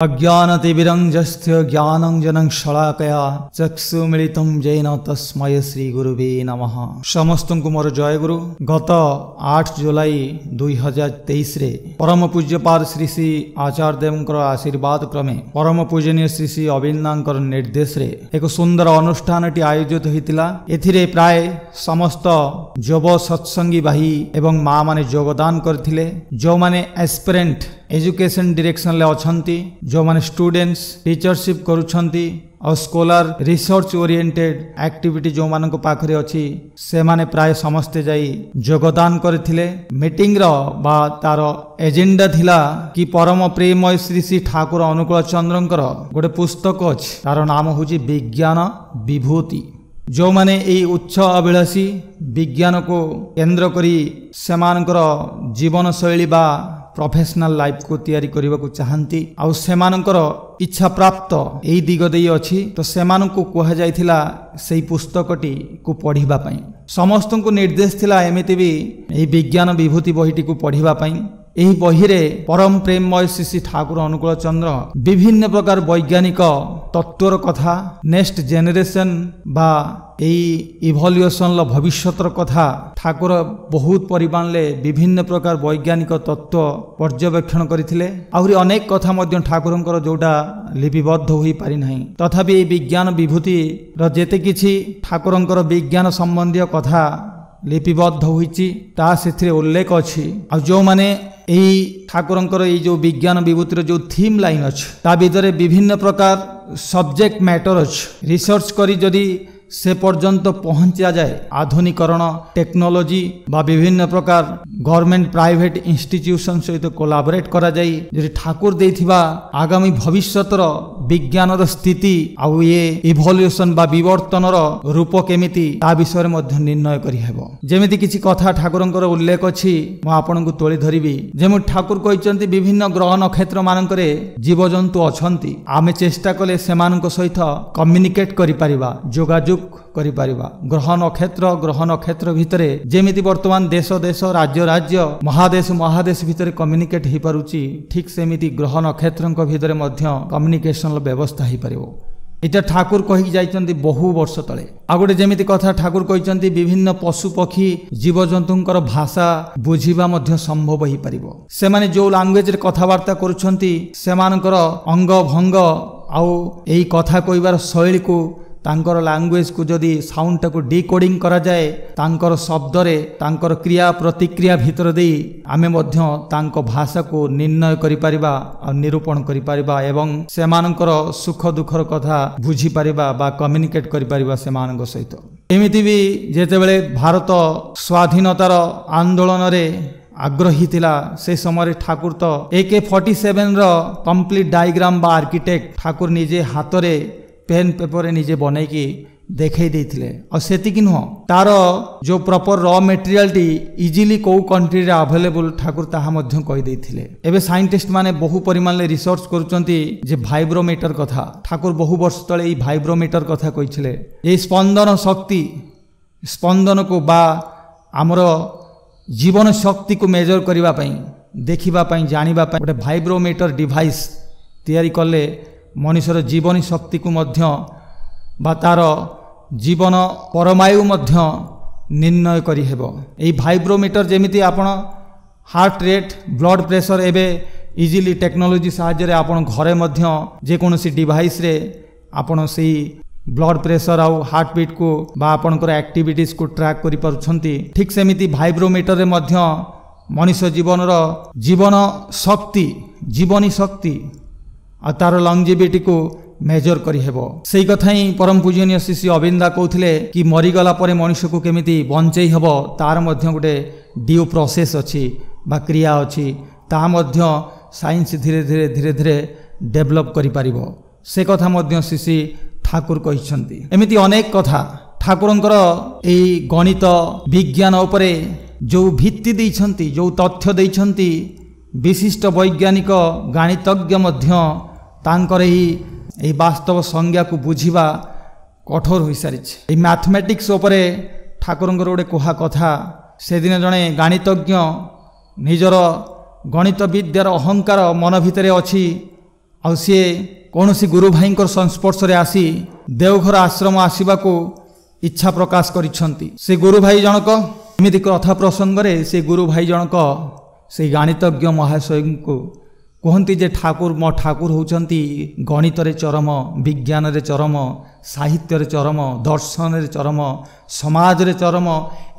अज्ञानतिमिरञ्जस्य ज्ञानञ्जनं शलाकया चक्षुमिलितं येन तस्मै श्री गुरुवे नमः। समस्तଙ୍କୁ ମୋର ଜୟ ଗୁରୁ। ଗତ 8 ଜୁଲାଇ 2023 ରେ परम पूज्यपाद श्री श्री आचार्य देवଙ୍କର आशीर्वाद क्रमे परम पूजनीय श्री श्री अविन्दाଙ୍କର निर्देश रे एक सुंदर अनुष्ठानटी आयोजित होइतिला। एथिरे प्राय समस्त युव सत्संगी भाई एवं माँ माने योगदान करथिले। जो माने एस्पिरेंट एजुकेशन डायरेक्शन ले अछंती, जो माने स्टूडेंट्स टीचरशिप करूछंती और स्कॉलर रिसर्च ओरिएंटेड एक्टिविटी जो मानक पाखरे अछि से माने प्राय समस्ते जाई योगदान करथिले। मीटिंग रो बा तार एजेंडा थिला कि परम प्रेमय श्री श्री ठाकुर अनुकूल चंद्रंकर गोटे पुस्तक अछि, तार नाम होछि विज्ञान विभूति। जो माने एई उच्च अभिलाषी विज्ञान को केंद्र करी सेमानकर जीवन शैली बा प्रोफेशनल लाइफ को तैयारी करने को चाहती आउ सेमानकर इच्छा प्राप्त यही दिग दे अच्छी तो सेमानंकु कह जाइथिला सेई पुस्तकटी को पढ़िबा पई। समस्त को निर्देश थिला एमिति भी यही विज्ञान विभूति बहीटी को पढ़िबा पई। यही बही रे परम प्रेममय श्री श्री ठाकुर अनुकूल चंद्र विभिन्न प्रकार वैज्ञानिक तत्वर कथा, नेक्स्ट जेनेरेशन बा इभल्यूएशन भविष्यतर कथा ठाकुर बहुत परिमाण ले विभिन्न प्रकार वैज्ञानिक तत्व पर्यवेक्षण करथिले। आहुरी अनेक कथा मध्य ठाकुरंकर जोटा लिपिबद्ध होई पारि नाही, तथापि विज्ञान विभूति र जेते किछि ठाकुरंकर विज्ञान संबंधी कथा लिपिबद्ध होईची ता सेथिरे उल्लेख अछि। आ जो माने एई ठाकुरंकर एई जो विज्ञान विभूतिर जो थीम लाइन अछि ता भितरे विभिन्न प्रकार सब्जेक्ट मैटर अछि। रिसर्च करी जदि से पर्यंत पहुंचा जाए, आधुनिकरण टेक्नोलॉजी बा विभिन्न प्रकार गवर्नमेंट प्राइवेट इंस्टीट्यूशन सहित कोलाबोरेट करा जाई जदि ठाकुर देथिबा आगामी भविष्यतर विज्ञानर स्थिति आउ ये इवोल्यूशन बा विवर्तनर रूप केमिति ता विषय मध्ये निर्णय करि हेबो। जेमिति किछि कथा ठाकुरंकर उल्लेख अछि म आपनकु तोଳି धरिबी। जेमु ठाकुर कहिसंती विभिन्न ग्रह नक्षत्र मानकरे जीवजंतु अछंती, आमे चेष्टा कले सेमानक सहित कम्युनिकेट करि परिबा, जोगाजोग करि परिबा। ग्रह नक्षत्र भितरे जेमिति वर्तमान देश देश राज्य राज्य महादेश महादेश भितरे कम्युनिकेट हो पारुची, ठीक सेमिति ग्रह नक्षत्रक भितरे मध्य कम्युनिकेशन व्यवस्था हो पारिबो। इटा ठाकुर कहि जाइचंती बहु वर्ष तले। आ गोटे जेमिति कथा ठाकुर कहिचंती विभिन्न पशु पक्षी जीवजंतुंकर भाषा बुझिबा मध्य संभव हो पारिबो। से माने जो लैंग्वेज रे कथावार्ता करूछंती सेमानकर अंग भंग आउ एई कथा कहिबार शैली को तांकर लैंग्वेज को जदि साउंड टाको डिकोडिंग करा जाए, तांकर शब्द रे तांकर क्रिया प्रतिक्रिया भितर दे आमे मध्य तांको भाषा को निर्णय करि परिबा और निरूपण करि परिबा एवं सेमानकर सुख दुखर कथा बुझी परिबा बा कम्युनिकेट करि परिबा सेमानक सहित। एमिति भी जेतेबेले भारत स्वाधीनतार आंदोलन रे आग्रही थिला से समय ठाकुर तो AK-47 रो कंप्लीट डायग्राम बा आर्किटेक्ट ठाकुर निजे हाथ रे पेन पेपर निजे बनै की देखै देथिले। और सेतिक नुह तार जो proper raw material T easily को कंट्री रे अवेलेबल ठाकुर ताहा मध्य कहि देथिले। एबे साइंटिस्ट माने बहु परिमाण ले रिसर्च करूचंती जे वाइब्रोमीटर कथा ठाकुर बहु वर्ष तळे ई वाइब्रोमीटर कथा कहिथिले। ए स्पंदन शक्ति स्पंदन को बा हमर जीवन शक्ति को मेजर करिबा पई देखिबा पई जानिबा पई गोटे वाइब्रोमीटर डिवाइस तयारी करले मनुष्यर जीवन शक्ति को मध्य बा तार जीवन परमायु मध्य निर्णय करि हेबो। एई वाइब्रोमीटर जेमिति आपण हार्ट रेट ब्लड प्रेशर एबे इजीली टेक्नोलॉजी सहायता रे आपण घरे मध्य जे कोनोसी डिवाइस रे आपण सेई ब्लड प्रेशर आउ हार्ट बीट को बा आपणकर एक्टिविटीज को ट्रैक करि पारुछंती। ठीक सेमिति वाइब्रोमीटर रे मध्य मनुष्य जीवनर जीवन शक्ति जीवनी शक्ति आ तार लंगजिविटी को मेजर करि हेबो। सेई कथा ही परम पूजनीय श्री श्री अविंदा कहथिले कि मरिगला परे मनुष्य को केमिति बंचेई हेबो तार मध्य गोटे ड्यू प्रोसेस अछि बा क्रिया अछि, ता मध्य साइंस धीरे धीरे धीरे धीरे डेवलप करि पारिबो। से कथा मध्य श्री श्री ठाकुर कहिसंती। एमिति अनेक कथा ठाकुरंकर एई गणित विज्ञान उपरे जो भित्ति दैछंती जो तथ्य दैछंती विशिष्ट वैज्ञानिक गणितज्ञ मध्य तांकर एही वास्तव संज्ञा को बुझिबा कठोर हो सारी। मैथमेटिक्स उपरे ठाकुरंकर गोटे कहा कथा से दिन जड़े गणितज्ञ निजर गणित विद्यार अहंकार मन भितर अच्छी ଆଉ ସିଏ କୌଣସି ଗୁରୁ ଭାଇଙ୍କର ସଂସ୍ପର୍ଶରେ ଆସି ଦେଓଘର ଆଶ୍ରମ ଆସିବାକୁ ଇଚ୍ଛା ପ୍ରକାଶ କରିଛନ୍ତି। ସେ ଗୁରୁ ଭାଇ ଜଣକ ଏମିତି କଥା ପ୍ରସଙ୍ଗରେ ସେ ଗୁରୁ ଭାଇ ଜଣକ ସେଇ ଗାଣିତଜ୍ଞ ମହାଶୟଙ୍କୁ କୁହନ୍ତି ଯେ ମୋ ଠାକୁର ହେଉଛନ୍ତି ଗଣିତରେ ଚରମ, ବିଜ୍ଞାନରେ ଚରମ, ସାହିତ୍ୟରେ ଚରମ, ଦର୍ଶନରେ ଚରମ, ସମାଜରେ ଚରମ,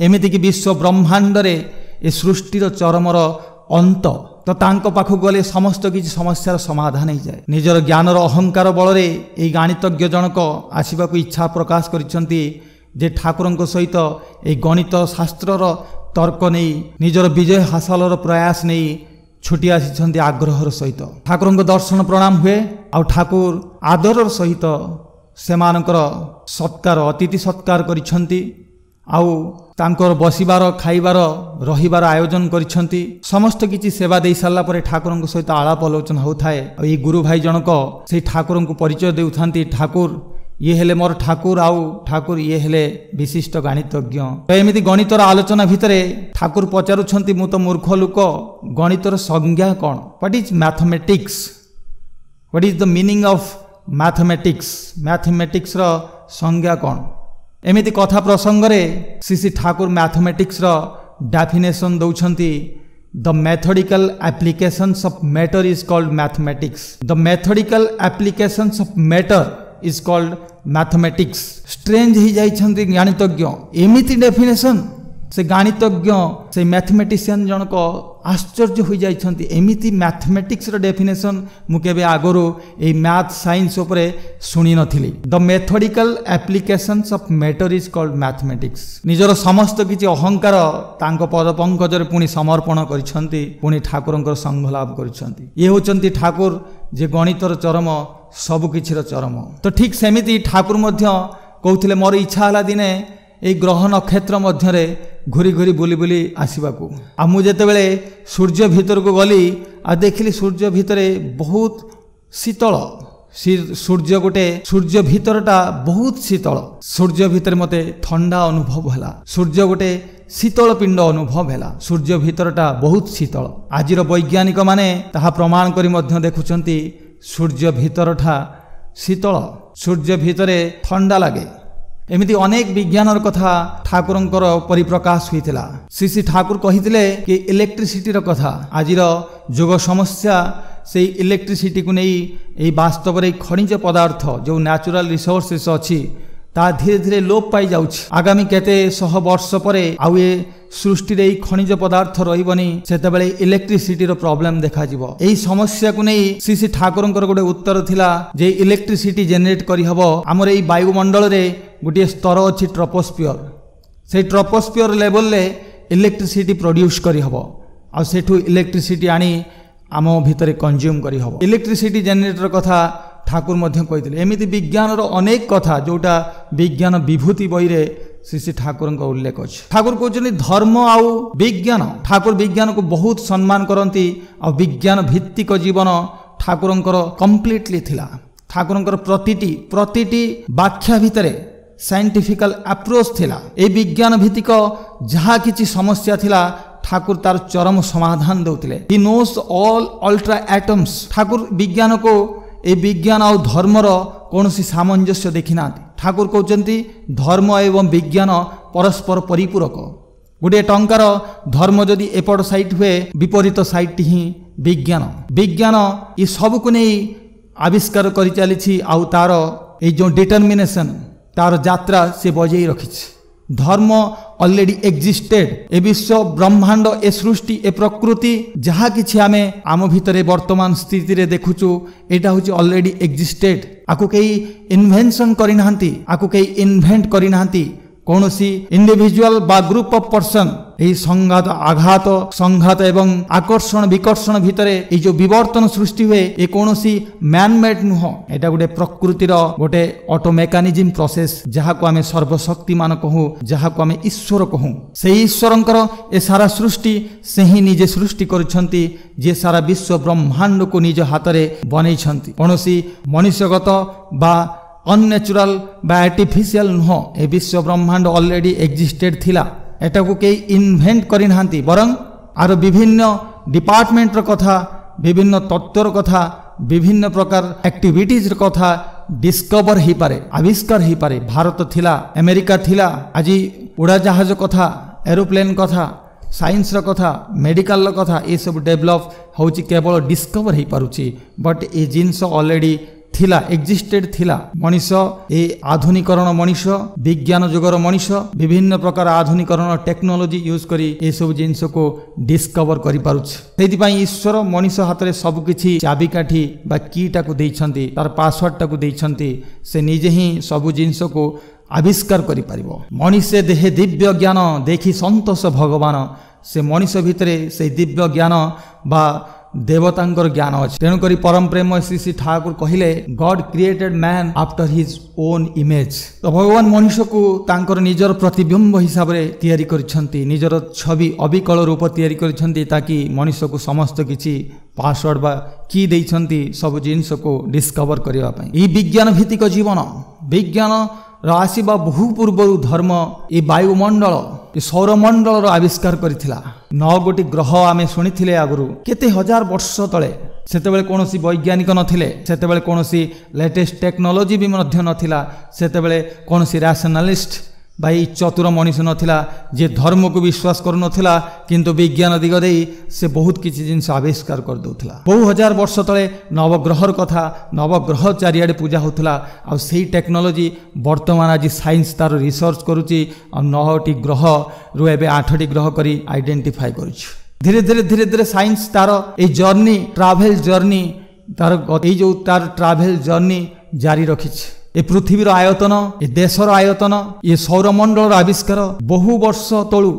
ଏମିତିକି ବିଶ୍ୱ ବ୍ରହ୍ମାଣ୍ଡରେ ଏ ସୃଷ୍ଟିର ଚରମର ଅନ୍ତ। ତ ତାଙ୍କ ପାଖକୁ ଗଲେ ସମସ୍ତ କିଛି ସମସ୍ୟାର ସମାଧାନ ହେଇଯାଏ। ନିଜର ଜ୍ଞାନର ଅହଙ୍କାର ବଳରେ ଏଇ ଗାଣିତଜ୍ଞ ଜଣକ ଆସିବାକୁ ଇଚ୍ଛା ପ୍ରକାଶ କରିଛନ୍ତି ଯେ ଠାକୁରଙ୍କ ସହିତ ଏହି ଗଣିତ ଶାସ୍ତ୍ରର ତର୍କ ନେଇ ନିଜର ବିଜୟ ହାସଲର ପ୍ରୟାସ ନେଇ ଛୁଟି ଆସିଛନ୍ତି ଆଗ୍ରହର ସହିତ। ଠାକୁରଙ୍କ ଦର୍ଶନ ପ୍ରଣାମ ହୁଏ ଆଉ ଠାକୁର ଆଦରର ସହିତ ସେମାନଙ୍କର ସତ୍କାର ଅତିଥି ସତ୍କାର କରିଛନ୍ତି ଆଉ ତାଙ୍କର ବସିବାର ଖାଇବାର ରହିବାର ଆୟୋଜନ କରିଛନ୍ତି। ସମସ୍ତ କିଛି ସେବା ଦେଇ ସାରିଲା ପରେ ଠାକୁରଙ୍କ ସହିତ ଆଳାପ ଆଲୋଚନା ହେଉଥାଏ। ଆଉ ଏଇ ଗୁରୁ ଭାଇ ଜଣକ ସେଇ ଠାକୁରଙ୍କୁ ପରିଚୟ ଦେଉଥାନ୍ତି, ଠାକୁର ଇଏ ହେଲେ ମୋର ଠାକୁର, ଆଉ ଠାକୁର ଇଏ ହେଲେ ବିଶିଷ୍ଟ ଗାଣିତଜ୍ଞ। ତ ଏମିତି ଗଣିତର ଆଲୋଚନା ଭିତରେ ଠାକୁର ପଚାରୁଛନ୍ତି, ମୁଁ ତ ମୂର୍ଖ ଲୋକ, ଗଣିତର ସଂଜ୍ଞା କ'ଣ? What is mathematics? What is the meaning of mathematics? ମ୍ୟାଥମେଟିକ୍ସର ସଂଜ୍ଞା କ'ଣ? ଏମିତି କଥା ପ୍ରସଙ୍ଗରେ ଶ୍ରୀ ଠାକୁର ମ୍ୟାଥମେଟିକ୍ସର ଡେଫିନେସନ୍ ଦେଉଛନ୍ତି। The methodical applications of matter is called mathematics. The methodical applications of matter is called mathematics. Strange ही जाइछन्ति गणितज्ञ एमिति डेफिनेशन से गणितज्ञ से मैथमेटिशियन जनक आश्चर्य हो जाइछन्ति एमिति मैथमेटिक्स रो डेफिनेशन मु केबे आगरो ए मैथ साइंस ऊपर सुनी नथिली। The methodical applications of matter is called mathematics. निजर समस्त किछि अहंकार तांको पद पंकजरे पुनी समर्पण करिछन्ति, पुनी ठाकुरंकर संग लाभ करिछन्ति। ये होचन्ति ठाकुर जे गणितर चरम सब किछिर चरम। तो ठीक सेमिति ठाकुर मध्य कहउथिले मोर इच्छा हला दिने ए ग्रह नक्षत्र मध्यरे घुरी घुरी बुली बुली आसवाकू। आ मु जेतेबेले सूर्य भीतर को गली आ देखिली सूर्य भितरे बहुत शीतल, सूर्य गोटे सूर्य भीतरटा बहुत शीतल, सूर्य भीतर मते ठंडा अनुभव हैला, सूर्य गोटे शीतल पिंड अनुभव हैला, सूर्य भीतरटा बहुत शीतल। आजिर वैज्ञानिक माने ताहा प्रमाण करी मध्य देखुचंती सूर्य भीतरटा शीतल, सूर्य भितरे ठंडा लागे। एमिति अनेक विज्ञानर कथा ठाकुरंकर परिप्रकाश होइतिला। श्री ठाकुर कहितिले कि इलेक्ट्रिसिटी रो कथा आजिर जुग समस्या से इलेक्ट्रिसिटी को नहीं ए वास्तव रे खनिज पदार्थ जो नेचुरल रिसोर्सेस अछि ता धीरे धीरे लोप पाई जाउछि। आगामी केते शह वर्ष परे आउ ए सृष्टि रे खनिज पदार्थ रहिबनी, सेतेबेले इलेक्ट्रिसिटी रो प्रॉब्लम देखा जिवो। एही समस्या को नहीं श्री ठाकुरंकर गोटे उत्तर थिला जे इलेक्ट्रिसिटी जनरेट करि हबो हमर एही वायुमंडल रे गोटे स्तर अच्छी ट्रोपोस्फियर, से ट्रोपोस्फियर लेवल ले इलेक्ट्रिसिटी प्रोड्यूस करी हबो आ सेठू इलेक्ट्रिसिटी आनी आम भितर कंज्यूम करी हबो। इलेक्ट्रिसिटी जनरेटर कथा ठाकुर मध्य कहिथिले। एमिति विज्ञानर अनेक कथा जोटा विज्ञान विभूति बही रे श्री ठाकुर उल्लेख अछि। ठाकुर कहउछन्ति धर्म आउ विज्ञान, ठाकुर विज्ञान को बहुत सम्मान करंती आ विज्ञान भित्तिक जीवन ठाकुरंकर कंप्लीटली थिला। ठाकुरंकर प्रतिटी व्याख्या भितरे साइंटिफिकल अप्रोच थिला। ए विज्ञान भित्तिक जहा किछि समस्या थिला ठाकुर तार चरम समाधान देउथिले। He knows all ultra atoms. Thakur विज्ञान को ए विज्ञान और धर्मर कौनसी सामंजस्य देखि नांती। ठाकुर कहउछन्ति धर्म एवं विज्ञान परस्पर परिपूरक। गोटे टंकार धर्म जदि एपट साइट हुए विपरीत साइट ही विज्ञान ये सब को नहीं आविष्कार करि चलिछि आउ तार ए जो डिटरमिनेशन तार यात्रा से बजाई रखिछि। धर्म ऑलरेडी एक्जिस्टेड। ए विश्व ब्रह्मांड ए सृष्टि ए प्रकृति जहा किछि आमे आम भितरे वर्तमान स्थिति रे देखुछु एटा होछि ऑलरेडी एक्जिस्टेड। आकु केही इन्वेंशन करि नाहंती, आकु केही इन्वेंट करि नाहंती। कौनसी इंडिविजुअल बा ग्रुप ऑफ पर्सन यही संघात आघात संघात एवं आकर्षण विकर्षण भितरे ये जो विवर्तन सृष्टि हुए ये कौनसी मैन मेड नुह, एटा गोटे प्रकृतिर गोटे ऑटो मेकानिज्म प्रोसेस जहा को आमे सर्वशक्तिमान कहूँ, जहा को आमे ईश्वर कहूँ। से ईश्वरंकर ए सारा सृष्टि से ही निजे सृष्टि करिसंती, जे सारा विश्व ब्रह्मांड को निज हातरे बनैछंती। कौनसी मनुष्यगत बा अननेचुरल बा आर्टिफिशियल नुह, ए विश्व ब्रह्मांड ऑलरेडी एक्जिस्टेड थिला। एटा को केही इन्वेंट करि नाहंती, बरं आर विभिन्न डिपार्टमेंट रो कथा विभिन्न तत्वर कथा विभिन्न प्रकार एक्टिविटीज कथा डिस्कवर हो पारे आविष्कार हो पारे। भारत थिला अमेरिका थिला आज उड़ाजाहाज कथा एरोप्लेन कथा साइंस कथा मेडिकल कथा ये सब डेभलप होची केवल डिस्कवर हो पारुची बट ये जिनस ऑलरेडी थिला एक्जिस्टेड थिला। मनीष ए आधुनिकरण मनीष विज्ञान जुगर मनीष विभिन्न प्रकार आधुनिकरण टेक्नोलोजी यूज करी ये सब जिनस को डिस्कवर करि पारुछ। सेति ईश्वर मनीष हाथ में सबकि चाबिकाठी बा कीटा को देइछंती तार पासवर्ड टाक देइछंती से निजे ही सब जिनस को आविष्कार करि परिबो। मनीष देहे दिव्य ज्ञान देखी संतोष भगवान से मनीष भितरे से दिव्य ज्ञान बा देवतांकर ज्ञान अच्छे। तेणुक परम प्रेम श्री ठाकुर कहले God created man after his own image. तो भगवान मनुष्य को तांकर निजर प्रतिबिंब हिसाब से तैयारी करिसेंती निजर छवि अविकल रूप तैयारी करिसेंती ताकि मनुष्य को समस्त किछि पासवर्ड बा की देइछंती सब जिनिस को डिस्कवर करिवा पई। ई विज्ञान भित्तिक जीवन विज्ञान आसीबा बहु पूर्व धर्म ये वायुमंडल ये सौरमंडल आविष्कार करथिला। 9 गोटी ग्रह आमे शुणिथिले आगुरु केते हजार वर्ष तले सेतेबेले कोनोसी वैज्ञानिक नथिले सेतेबेले कोनोसी लेटेस्ट टेक्नोलोजी भी मध्य नथिला सेतेबेले कोनोसी रैशनलिस्ट भाई चतुर मनीष नथिला जे धर्म को विश्वास करू नथिला किंतु विज्ञान दिग दे से बहुत किछि जिनिस आविष्कार कर दउथला। बहु हजार वर्ष तले नवग्रहर कथा नवग्रह चारियाडे पूजा होथला आ सेही टेक्नोलोजी वर्तमान आज साइंस तार रिसर्च करूची आ 9टी ग्रह रु एबे 8टी ग्रह करी आइडेंटिफाई करूची। धीरे धीरे साइंस तार ए जर्नी ट्रैवल जर्नी तार ए जो तार ट्रैवल जर्नी जारी रखिछि। ए पृथ्वीर आयतन ए देशर आयतन ये सौरमंडल आविष्कार बहु वर्ष तलु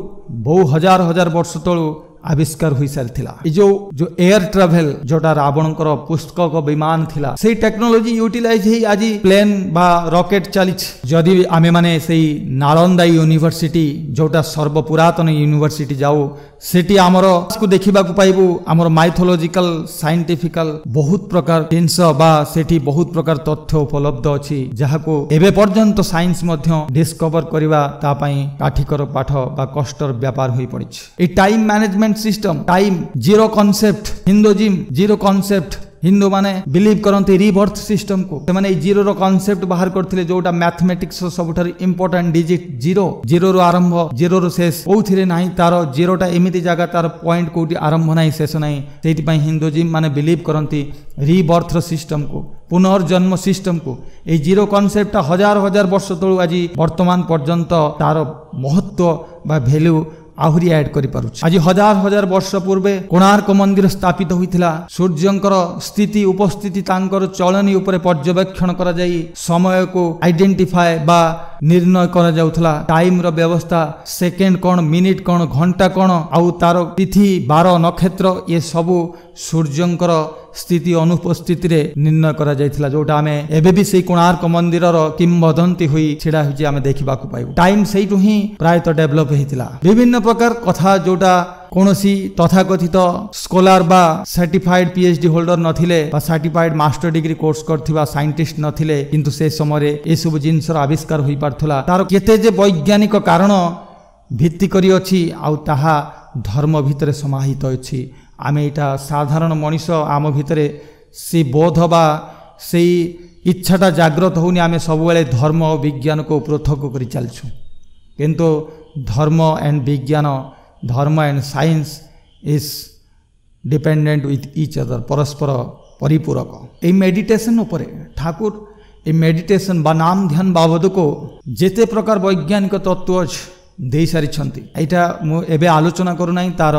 बहु हजार हजार वर्ष तलु आविष्कार हो सारी। जो एयर ट्रैवल जोटा रावणकर पुष्पक विमान थिला से टेक्नोलोजी यूटिलाइज ही आज प्लेन बा रॉकेट चली। जदि आमे माने सेही नालंदा यूनिवर्सिटी जोटा सर्वपुरातन यूनिवर्सिटी जाऊ सेठी आमर को देखा पाइबू आमर माइथोलॉजिकल साइंटिफिकल बहुत प्रकार जिनस बा सेठी बहुत प्रकार तथ्य उपलब्ध अछि जहाको एबे पर्यंत साइंस मध्य डिस्कवर करिवा ता पई काठिकर पाठ बा कष्टर व्यापार होई पड़िछ। ए time management system time zero concept Hinduism zero concept Hindu माने बिलीव करते रिबर्थ सिस्टम को से माने जीरो रो कॉन्सेप्ट बाहर करथिले जोटा मैथमेटिक्स सबठार इंपोर्टेंट डिजिट जीरो जीरो रो आरंभ जीरो रो शेष कोथिरे नाही तार जीरोटा एमिति जगह तार पॉइंट कोठी आरंभ नाही शेष नाही सेति पई हिंदुइज्म माने बिलीव करती रिबर्थ सिस्टम को पुनर्जन्म सिस्टम को ए जीरो कॉन्सेप्ट हजार हजार वर्ष तळु आज वर्तमान पर्यंत तार महत्व बा वैल्यू आहुरी ऐड करि पारुछ। आज हजार हजार वर्ष पूर्वे कोणार्क मंदिर स्थापित होइथिला सूर्यंकर स्थिति उपस्थिति तांकर चलनी उपरे पर्यवेक्षण करा जाई समय को आइडेंटिफाई बा निर्णय करा जाउथला। टाइम रो व्यवस्था सेकेंड कोन मिनिट कोन घंटा कोन आउ तार तिथि 12 नक्षत्र ये सबु सूर्यंकर स्थिति अनुपस्थिति रे निर्णय करा जाइथिला जोटा आमे एबे भी सेही कोणार्क मंदिर रो किंवदंती होई छिडा होई आमे देखिबा को पाइबो। टाइम सेहिटु ही प्रायत डेभलप हेतिला विभिन्न प्रकार कथा जोटा कोनोसी तथाकथित स्कॉलर बा सर्टिफाइड पीएचडी होल्डर नथिले बा सर्टिफाइड मास्टर डिग्री कोर्स करथिबा साइंटिस्ट नथिले किंतु से समय ए सब जिनसर आविष्कार होई पारथला तार केते जे वैज्ञानिक कारण भित्ति करी अछि आ ताहा धर्म भितरे समाहित अछि। आमे एटा साधारण मनीष आम भितरे से बोध बा से इच्छाटा जाग्रत होनी आमे सब बेले धर्म और विज्ञान को पृथक करि चलछु किंतु धर्म एंड विज्ञान धर्म and science is dependent with each other परस्पर परिपूरक। ए मेडिटेशन उपरे ठाकुर ए मेडिटेशन बा नाम ध्यान बाबद को जेते प्रकार वैज्ञानिक तत्व दे सारी एटा मु एबे आलोचना करू नाही तार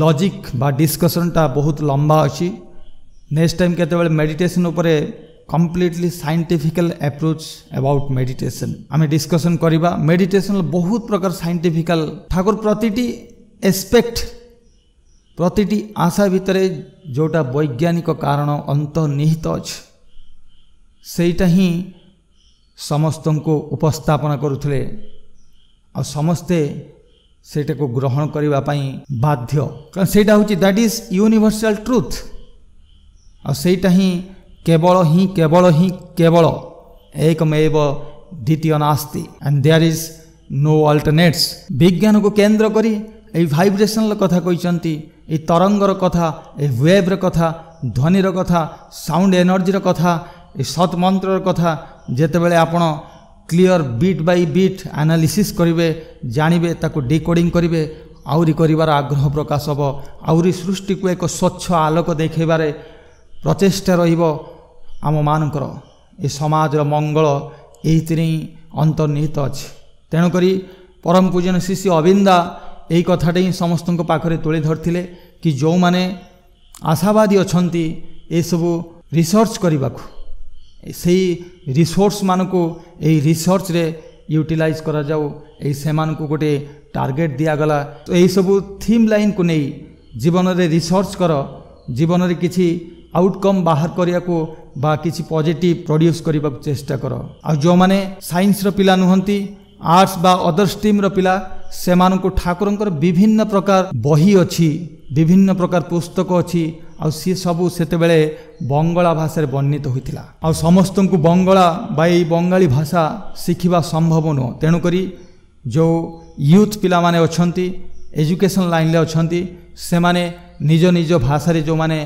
लॉजिक बा डिस्कशन टा बहुत लंबा अछि। नेक्स्ट टाइम केतेबेले मेडिटेशन उपरे completely scientifical approach about meditation आमे डिस्कशन करिबा। मेडिटेशन बहुत प्रकार साइंटिफिकल ठाकुर प्रतिटी एस्पेक्ट प्रतिटी आशा भितरे जोटा वैज्ञानिक कारण अंतर्निहित अछि सेटा ही समस्त को उपस्थापना करुथले आ समस्ते सेटा को ग्रहण करिबा पई बाध्य कारण सेटा होची दैट इज यूनिवर्सल ट्रुथ आ सेटा ही केवल एकमेव द्वितीय नास्ति and there is no alternates. विज्ञान को केंद्र करी ए वाइब्रेशनल कथा कहिसंती ए तरंगर कथा ए वेव र कथा ध्वनिर कथा साउंड एनर्जीर कथा सत मंत्र कथा जेतेबेले आपण clear beat by beat analysis करिवे जानिबे ताको डिकोडिंग करिवे आउरी करिवार आग्रह प्रकाश हबो आउरी सृष्टि को एक स्वच्छ आलोक देखैबारे प्रचेष्टा रहिबो आम मानकर ए समाजर मंगल एहिथिरे अंतर्निहित अछि। तेणुकरी परम पूजन श्री श्री अविंदा यही कथाटे ही समस्त पाखरे तुले धरथिले कि जो माने आशावादी अछंती ए सबु रिसर्च करबाकू से रिसोर्स मानकू ए रिसर्च रे यूटिलाइज करा जाऊ ए सेमानकू गोटे टार्गेट दिया गला। तो यही सबु थीम लाइन को नहीं जीवन रे रिसर्च कर जीवन रे किछि आउटकम बाहर करिया को बा किछि पॉजिटिव प्रोड्यूस करबा चेष्टा कर। आ जो माने साइंस रो पिला नुहंती आर्ट्स बा अदर स्ट्रीम रो पिला सेमानकू ठाकुरंकर विभिन्न प्रकार बही अछि विभिन्न प्रकार पुस्तक अछि आ सी सबु सेते बेले बंगला भाषा रे वर्णित होइतिला। आ समस्त को बंगला बाई बंगाली भाषा शिखिबा संभव न। तेणु करी जो यूथ पिला माने अछंती एजुकेशन लाइन ले अछंती से माने निज निज भाषा रे जो माने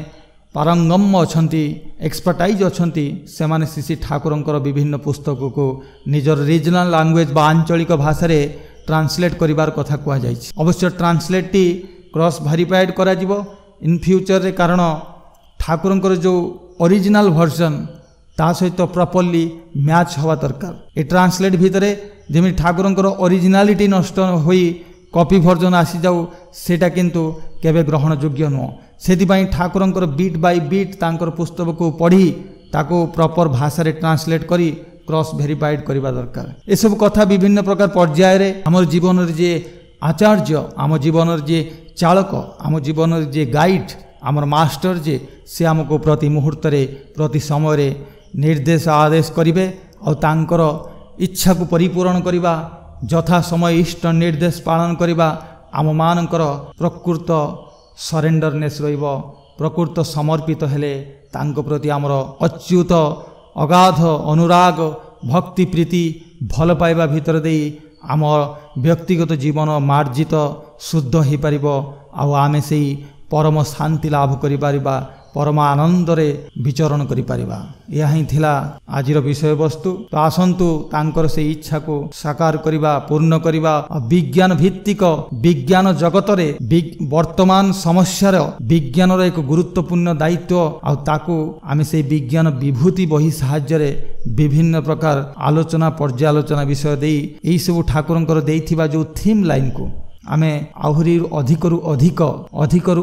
पारंगम अछंती एक्सपर्टाइज अछंती से माने श्री ठाकुरंकर विभिन्न पुस्तक को निजर रीजनल लैंग्वेज बा आंचलिक भाषा रे ट्रांसलेट करिवार कथा कुआ जायछि। अवश्य ट्रांसलेट टी क्रॉस वेरीफाइड करा जिवो इन फ्यूचर रे कारण ठाकुरंकर जो ओरिजिनल वर्जन ता सहित प्रॉपर्ली मैच हवा दरकार। ए ट्रांसलेट भितरे जेमि ठाकुरंकर ओरिजिनालिटी नष्ट होई कॉपी वर्जन आसी जाऊ सेटा किंतु केबे ग्रहण योग्य नुह। सेदिपाई ठाकुरंकर बीट बाय बीट तांकर पुस्तक को पढ़ी ताको प्रॉपर भाषा रे ट्रांसलेट करी क्रॉस वेरीफाइड करबा दरकार। ए सब कथा विभिन्न प्रकार पर्याय रे हमर जीवन रे जे आचार्य आम जीवन रे जे चालक आम जीवन रे जे गाइड आमर मास्टर जे से हमको प्रति मुहूर्त रे प्रति समय रे निर्देश आदेश करिवे और तांकर इच्छा को परिपूर्ण करिबा यथा समय इष्ट निर्देश पालन करिबा आम मानकर प्रकृत सरेंडरनेस रहिबो प्रकृत समर्पित हेले तांको प्रति आमर अच्युत अगाध अनुराग भक्ति प्रीति भल पाइबा भीतर देई आम व्यक्तिगत जीवन मार्जित शुद्ध हो पार आमे से परम शांति लाभ करिपारिबा परम आनंद रे विचरण करिपारिबा। यह ही थिला आजिर विषय वस्तु। तो आसंतु तांकर से इच्छा को साकार करिबा पूर्ण करिबा विज्ञान भित्तिक विज्ञान जगत रे वर्तमान समस्यार विज्ञान रो एक गुरुत्वपूर्ण दायित्व आ ताकू आमे से विज्ञान विभूति बही सहाय्य रे विभिन्न प्रकार आलोचना पर्यालोचना विषय देई एई सब ठाकुरंकर देइथिबा जो थीम लाइन को आमे आहुरी अधिकरु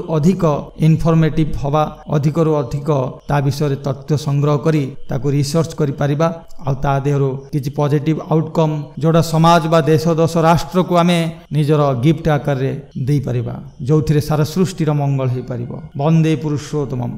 अधिक इनफॉर्मेटिव हवा अधिकरु अधिक ता विषय रे तथ्य संग्रह करी ताको रिसर्च करि परिबा आ ता देहरु किछि पॉजिटिव आउटकम जोडा समाज बा देश दश राष्ट्र को आमे निजर गिफ्ट आकार रे देई परिबा जोथिरे सारा सृष्टि रो मंगल हे परिबो। वंदे पुरुषोत्तमम।